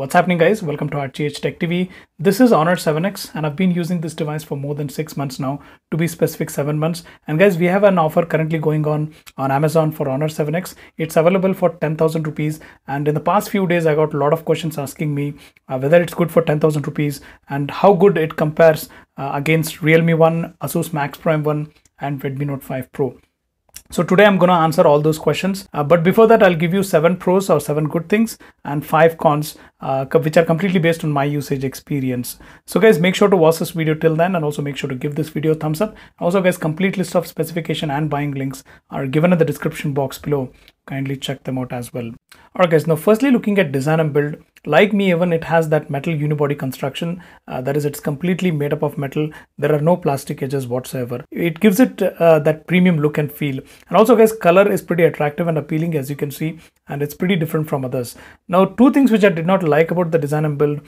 What's happening, guys? Welcome to RGHtechTv. This is Honor 7X and I've been using this device for more than 6 months now, to be specific 7 months. And guys, we have an offer currently going on Amazon for Honor 7X. It's available for 10,000 rupees. And in the past few days, I got a lot of questions asking me whether it's good for 10,000 rupees and how good it compares against Realme 1, Asus Max Prime 1 and Redmi Note 5 Pro. So today I'm going to answer all those questions. But before that, I'll give you 7 pros or 7 good things and 5 cons, which are completely based on my usage experience. So guys, make sure to watch this video till then and also make sure to give this video a thumbs up. Also guys, complete list of specification and buying links are given in the description box below. Kindly check them out as well. Alright guys, now firstly looking at design and build. Like me, even it has that metal unibody construction, that is, it's completely made up of metal. There are no plastic edges whatsoever. It gives it that premium look and feel. And also guys, color is pretty attractive and appealing, as you can see, and it's pretty different from others. Now, 2 things which I did not like about the design and build.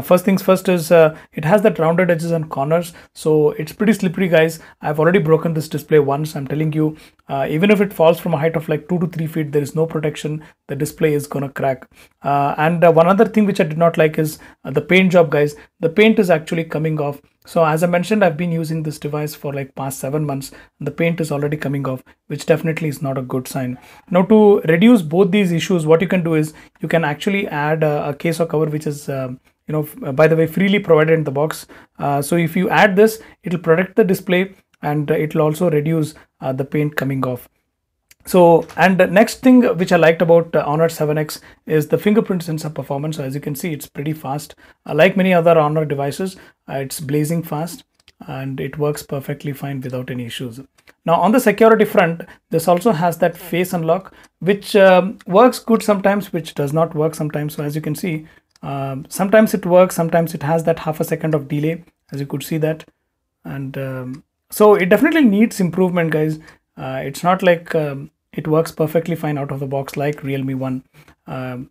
First things first is it has that rounded edges and corners, so it's pretty slippery, guys. I've already broken this display once. I'm telling you, even if it falls from a height of like 2 to 3 feet, there is no protection. The display is gonna crack. And one other thing which I did not like is the paint job, guys. The paint is actually coming off. So as I mentioned, I've been using this device for like past 7 months. And the paint is already coming off, which definitely is not a good sign. Now, to reduce both these issues, what you can do is you can actually add a case or cover, which is by the way, freely provided in the box. So if you add this, it'll protect the display and it'll also reduce the paint coming off. So, and the next thing which I liked about Honor 7X is the fingerprint sensor performance. So as you can see, it's pretty fast. Like many other Honor devices, it's blazing fast and it works perfectly fine without any issues. Now on the security front, this also has that face unlock, which works good sometimes, which does not work sometimes. So as you can see, sometimes it works, sometimes it has that half a second of delay, as you could see that. And so it definitely needs improvement, guys. It's not like it works perfectly fine out of the box like Realme 1.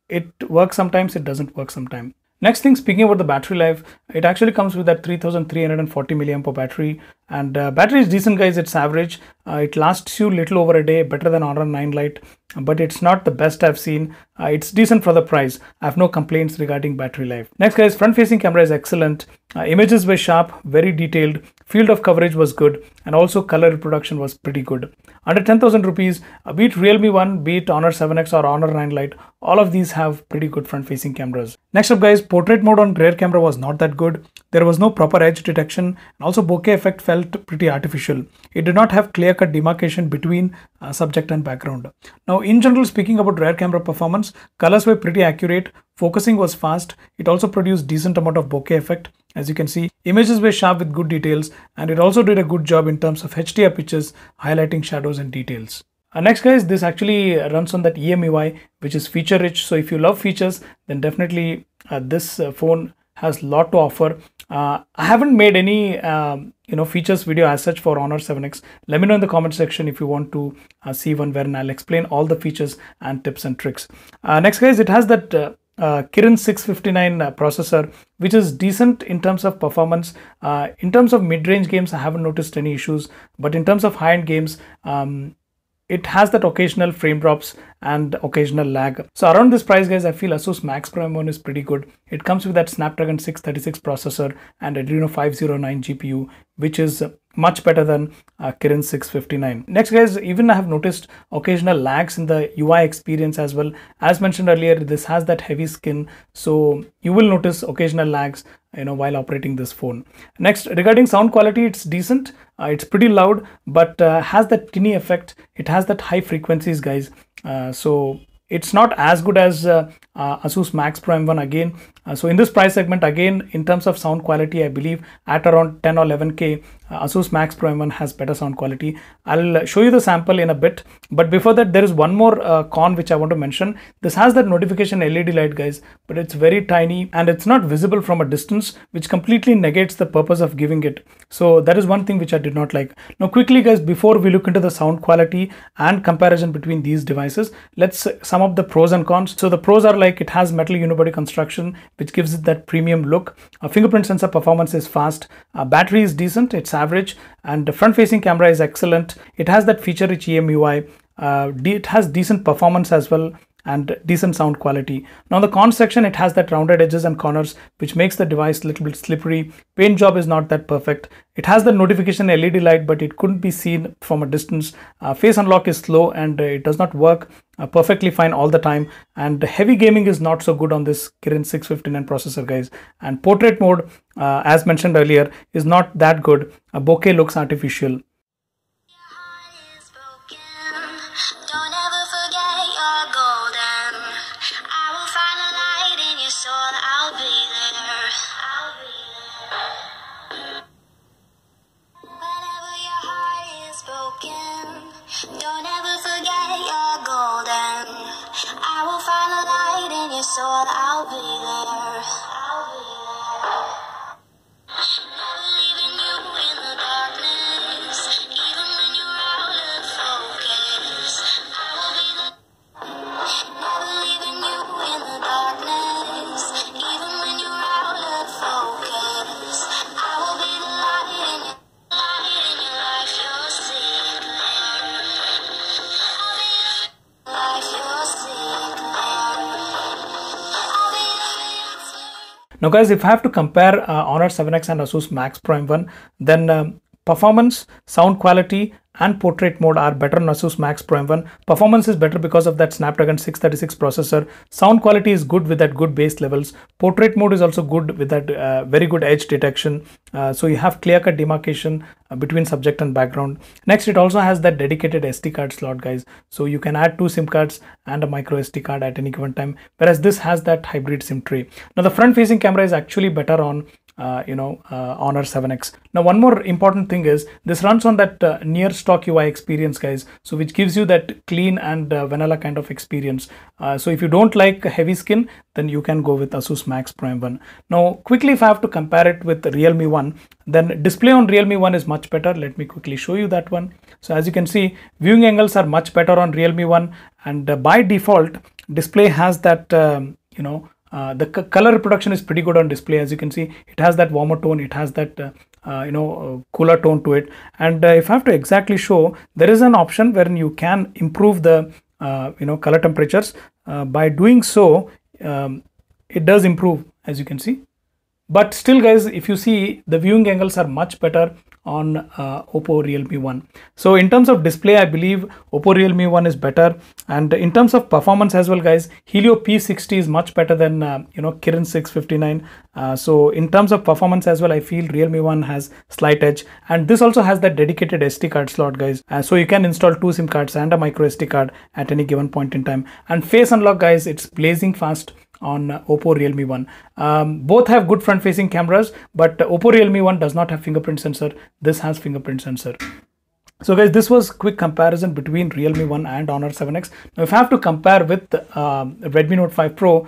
It works sometimes, it doesn't work sometimes. Next thing, speaking about the battery life, it actually comes with that 3340 milliampere battery, and battery is decent, guys. It's average. It lasts you little over a day, better than Honor 9 Lite, but it's not the best I've seen. It's decent for the price. I have no complaints regarding battery life. Next, guys, front facing camera is excellent. Images were sharp, very detailed. Field of coverage was good, and also color reproduction was pretty good. Under 10,000 rupees, be it Realme 1, be it Honor 7X or Honor 9 Lite, all of these have pretty good front facing cameras. Next up, guys, portrait mode on rear camera was not that good. There was no proper edge detection, and also bokeh effect felt pretty artificial. It did not have clear-cut demarcation between subject and background. Now, in general, speaking about rear camera performance, colors were pretty accurate, focusing was fast, it also produced decent amount of bokeh effect. As you can see, images were sharp with good details, and it also did a good job in terms of HDR pictures, highlighting shadows and details. Next, guys, this actually runs on that EMUI, which is feature rich. So if you love features, then definitely this phone has a lot to offer. I haven't made any features video as such for Honor 7X. Let me know in the comment section if you want to see one wherein I'll explain all the features and tips and tricks. Next, guys, it has that Kirin 659 processor, which is decent in terms of performance. In terms of mid-range games, I haven't noticed any issues, but in terms of high-end games, it has that occasional frame drops and occasional lag. So around this price, guys, I feel Asus Max Prime 1 is pretty good. It comes with that Snapdragon 636 processor and Adreno 509 GPU, which is much better than Kirin 659. Next, guys, even I have noticed occasional lags in the UI experience as well. As mentioned earlier, this has that heavy skin, so you will notice occasional lags while operating this phone. Next, regarding sound quality, it's decent. It's pretty loud, but has that tinny effect. It has that high frequencies, guys. So it's not as good as Asus Max Prime 1 again. So in this price segment, again, in terms of sound quality, I believe at around 10 or 11K, Asus Max Prime 1 has better sound quality. I'll show you the sample in a bit. But before that, there is one more con which I want to mention. This has that notification LED light, guys, but it's very tiny and it's not visible from a distance, which completely negates the purpose of giving it. So that is one thing which I did not like. Now quickly, guys, before we look into the sound quality and comparison between these devices, let's sum up the pros and cons. So the pros are like it has metal unibody construction, which gives it that premium look. Fingerprint sensor performance is fast. Battery is decent, it's average, and the front facing camera is excellent. It has that feature rich EMUI. It has decent performance as well. and decent sound quality. Now the cons section, it has that rounded edges and corners, which makes the device a little bit slippery. Paint job is not that perfect. It has the notification LED light, but it couldn't be seen from a distance. Face unlock is slow and it does not work perfectly fine all the time. And heavy gaming is not so good on this Kirin 659 processor, guys. And portrait mode, as mentioned earlier, is not that good. Bokeh looks artificial. Don't ever forget you're golden. I will find the light in your soul. I'll be there. I'll be there. Never leaving you in the darkness, even when you're out of focus. I will be there. Never leaving you in the darkness, even when you're out of focus. I will be the light in your life. You'll see. Now guys, if I have to compare Honor 7X and Asus Max Pro M1, then performance, sound quality and portrait mode are better on Asus Max Pro M1. Performance is better because of that Snapdragon 636 processor. Sound quality is good with that good bass levels. Portrait mode is also good with that very good edge detection. So you have clear-cut demarcation between subject and background. Next, it also has that dedicated SD card slot, guys. So you can add 2 SIM cards and a micro SD card at any given time, whereas this has that hybrid SIM tray. Now the front-facing camera is actually better on Honor 7X. Now one more important thing is this runs on that near stock UI experience, guys, so which gives you that clean and vanilla kind of experience. So if you don't like heavy skin, then you can go with Asus Max Pro M1. Now quickly, if I have to compare it with Realme 1, then display on Realme 1 is much better. Let me quickly show you that one. So as you can see, viewing angles are much better on Realme 1, and by default display has that the color reproduction is pretty good on display. As you can see, it has that warmer tone, it has that cooler tone to it. And if I have to exactly show, there is an option wherein you can improve the color temperatures. By doing so, it does improve, as you can see. But still, guys, if you see, the viewing angles are much better on Oppo Realme 1. So in terms of display, I believe Oppo Realme 1 is better, and in terms of performance as well, guys, Helio P60 is much better than Kirin 659. So in terms of performance as well, I feel Realme 1 has slight edge, and this also has that dedicated SD card slot, guys. So you can install 2 SIM cards and a micro SD card at any given point in time. And face unlock, guys, it's blazing fast on Oppo Realme 1. Both have good front facing cameras, but Oppo Realme 1 does not have fingerprint sensor. This has fingerprint sensor. So guys, this was quick comparison between Realme 1 and Honor 7X. Now if I have to compare with Redmi Note 5 Pro,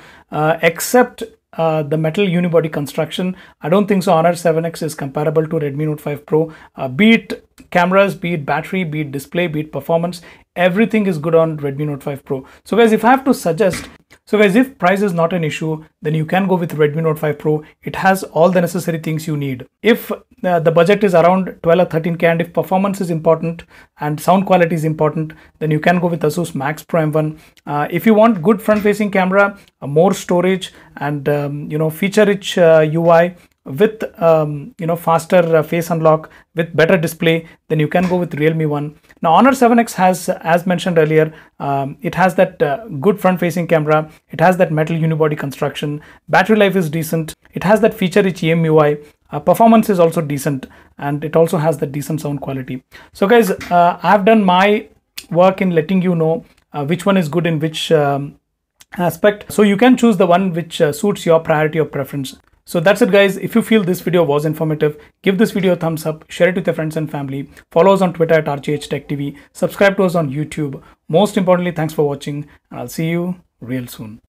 except the metal unibody construction, I don't think so Honor 7X is comparable to Redmi Note 5 Pro. Be it cameras, be it battery, be it display, be it performance, everything is good on Redmi Note 5 Pro. So guys, if I have to suggest, if price is not an issue, then you can go with Redmi Note 5 Pro. It has all the necessary things you need. If the budget is around 12 or 13k, and if performance is important and sound quality is important, then you can go with Asus Max Pro M1. If you want good front facing camera, more storage, and feature rich UI with faster face unlock with better display, then you can go with Realme 1. Now Honor 7X has, as mentioned earlier, it has that good front facing camera, it has that metal unibody construction, battery life is decent, it has that feature rich EMUI, performance is also decent, and it also has that decent sound quality. So guys, I have done my work in letting you know which one is good in which aspect, so you can choose the one which suits your priority or preference. So that's it, guys. If you feel this video was informative, give this video a thumbs up, share it with your friends and family, follow us on Twitter at RGHtechTv, subscribe to us on YouTube. Most importantly, thanks for watching, and I'll see you real soon.